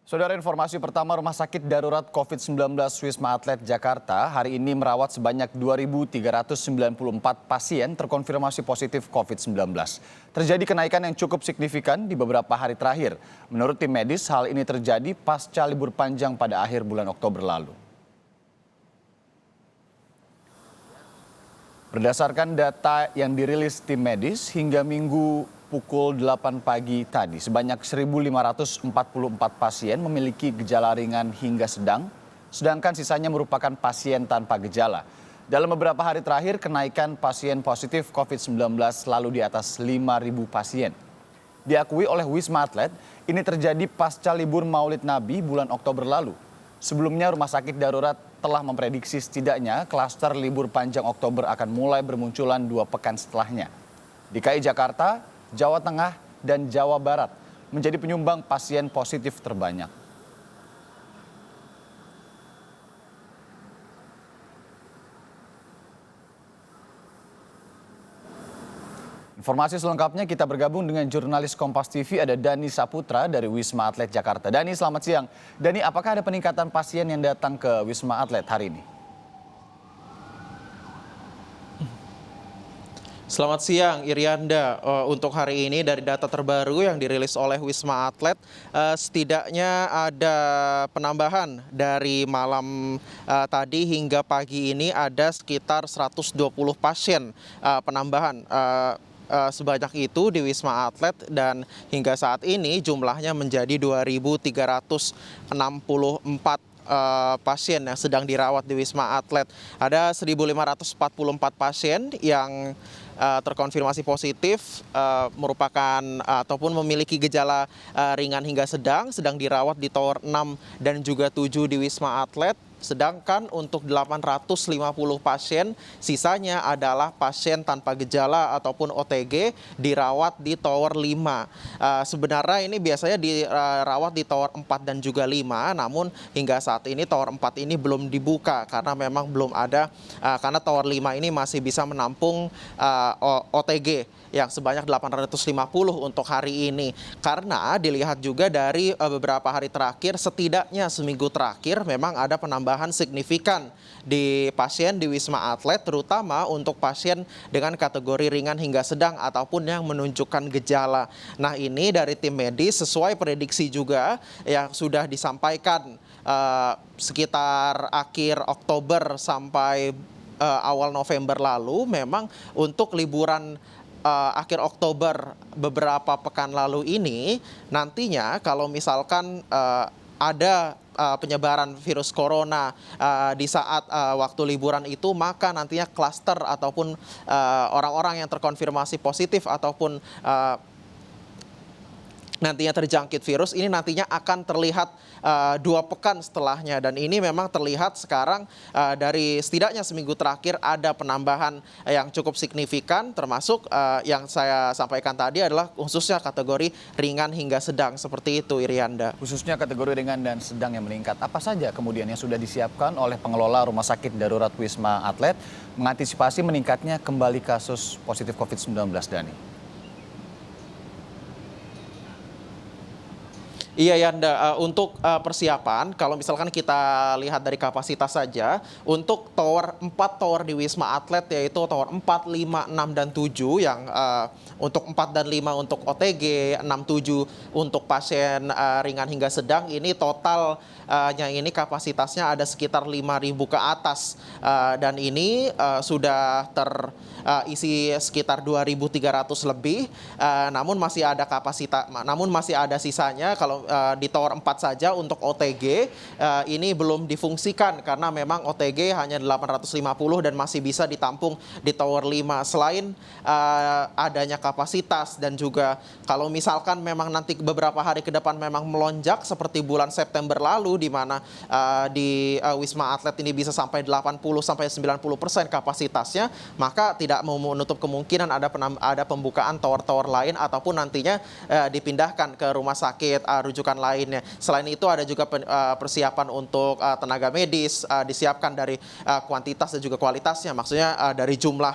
Saudara, informasi pertama, Rumah Sakit Darurat COVID-19 Wisma Atlet Jakarta hari ini merawat sebanyak 2.394 pasien terkonfirmasi positif COVID-19. Terjadi kenaikan yang cukup signifikan di beberapa hari terakhir. Menurut tim medis, hal ini terjadi pasca libur panjang pada akhir bulan Oktober lalu. Berdasarkan data yang dirilis tim medis, hingga Minggu pukul 8 pagi tadi, sebanyak 1.544 pasien memiliki gejala ringan hingga sedang, sedangkan sisanya merupakan pasien tanpa gejala. Dalam beberapa hari terakhir, kenaikan pasien positif COVID-19 selalu di atas 5.000 pasien. Diakui oleh Wisma Atlet, ini terjadi pasca libur Maulid Nabi bulan Oktober lalu. Sebelumnya, Rumah Sakit Darurat telah memprediksi setidaknya klaster libur panjang Oktober akan mulai bermunculan 2 pekan setelahnya. DKI Jakarta, Jawa Tengah, dan Jawa Barat menjadi penyumbang pasien positif terbanyak. Informasi selengkapnya kita bergabung dengan jurnalis Kompas TV, ada Dani Saputra dari Wisma Atlet Jakarta. Dani, selamat siang. Dani, apakah ada peningkatan pasien yang datang ke Wisma Atlet hari ini? Selamat siang, Irianda. Untuk hari ini dari data terbaru yang dirilis oleh Wisma Atlet, setidaknya ada penambahan dari malam tadi hingga pagi ini ada sekitar 120 pasien penambahan. Sebanyak itu di Wisma Atlet dan hingga saat ini jumlahnya menjadi 2.364 pasien yang sedang dirawat di Wisma Atlet. Ada 1.544 pasien yang terkonfirmasi positif merupakan ataupun memiliki gejala ringan hingga sedang dirawat di Tower 6 dan juga 7 di Wisma Atlet. Sedangkan untuk 850 pasien, sisanya adalah pasien tanpa gejala ataupun OTG dirawat di Tower 5. Sebenarnya ini biasanya dirawat di Tower 4 dan juga 5, namun hingga saat ini Tower 4 ini belum dibuka karena memang belum ada, karena Tower 5 ini masih bisa menampung OTG yang sebanyak 850 untuk hari ini. Karena dilihat juga dari beberapa hari terakhir, setidaknya seminggu terakhir memang ada penambahan signifikan di pasien di Wisma Atlet, terutama untuk pasien dengan kategori ringan hingga sedang ataupun yang menunjukkan gejala. Nah, ini dari tim medis sesuai prediksi juga yang sudah disampaikan sekitar akhir Oktober sampai awal November lalu, memang untuk liburan akhir Oktober beberapa pekan lalu ini, nantinya kalau misalkan ada penyebaran virus corona di saat waktu liburan itu, maka nantinya klaster ataupun orang-orang yang terkonfirmasi positif ataupun nantinya terjangkit virus ini nantinya akan terlihat 2 pekan setelahnya, dan ini memang terlihat sekarang dari setidaknya seminggu terakhir ada penambahan yang cukup signifikan, termasuk yang saya sampaikan tadi adalah khususnya kategori ringan hingga sedang seperti itu, Irianda. Khususnya kategori ringan dan sedang yang meningkat. Apa saja kemudian yang sudah disiapkan oleh pengelola Rumah Sakit Darurat Wisma Atlet mengantisipasi meningkatnya kembali kasus positif COVID-19, Dani? Iya, Yanda, untuk persiapan, kalau misalkan kita lihat dari kapasitas saja, untuk tower 4 tower di Wisma Atlet, yaitu tower 4, 5, 6, dan 7, yang untuk 4 dan 5 untuk OTG, 6, 7 untuk pasien ringan hingga sedang, ini totalnya ini kapasitasnya ada sekitar 5.000 ke atas, dan ini sudah terisi sekitar 2.300 lebih, namun masih ada sisanya. Kalau di Tower 4 saja untuk OTG ini belum difungsikan karena memang OTG hanya 850 dan masih bisa ditampung di Tower 5. Selain adanya kapasitas dan juga kalau misalkan memang nanti beberapa hari ke depan memang melonjak seperti bulan September lalu, di mana di Wisma Atlet ini bisa sampai 80-90% kapasitasnya, maka tidak menutup kemungkinan ada pembukaan tower-tower lain ataupun nantinya dipindahkan ke rumah sakit rujukan lainnya. Selain itu ada juga persiapan untuk tenaga medis, disiapkan dari kuantitas dan juga kualitasnya, maksudnya dari jumlah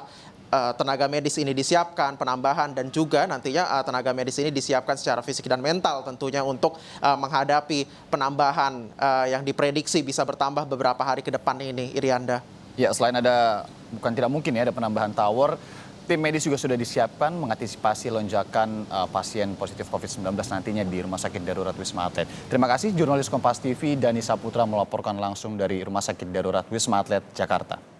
tenaga medis ini disiapkan, penambahan dan juga nantinya tenaga medis ini disiapkan secara fisik dan mental tentunya untuk menghadapi penambahan yang diprediksi bisa bertambah beberapa hari ke depan ini, Irianda. Ya, selain ada, bukan tidak mungkin ya ada penambahan tower, tim medis juga sudah disiapkan mengantisipasi lonjakan pasien positif COVID-19 nantinya di Rumah Sakit Darurat Wisma Atlet. Terima kasih jurnalis Kompas TV Dani Saputra melaporkan langsung dari Rumah Sakit Darurat Wisma Atlet, Jakarta.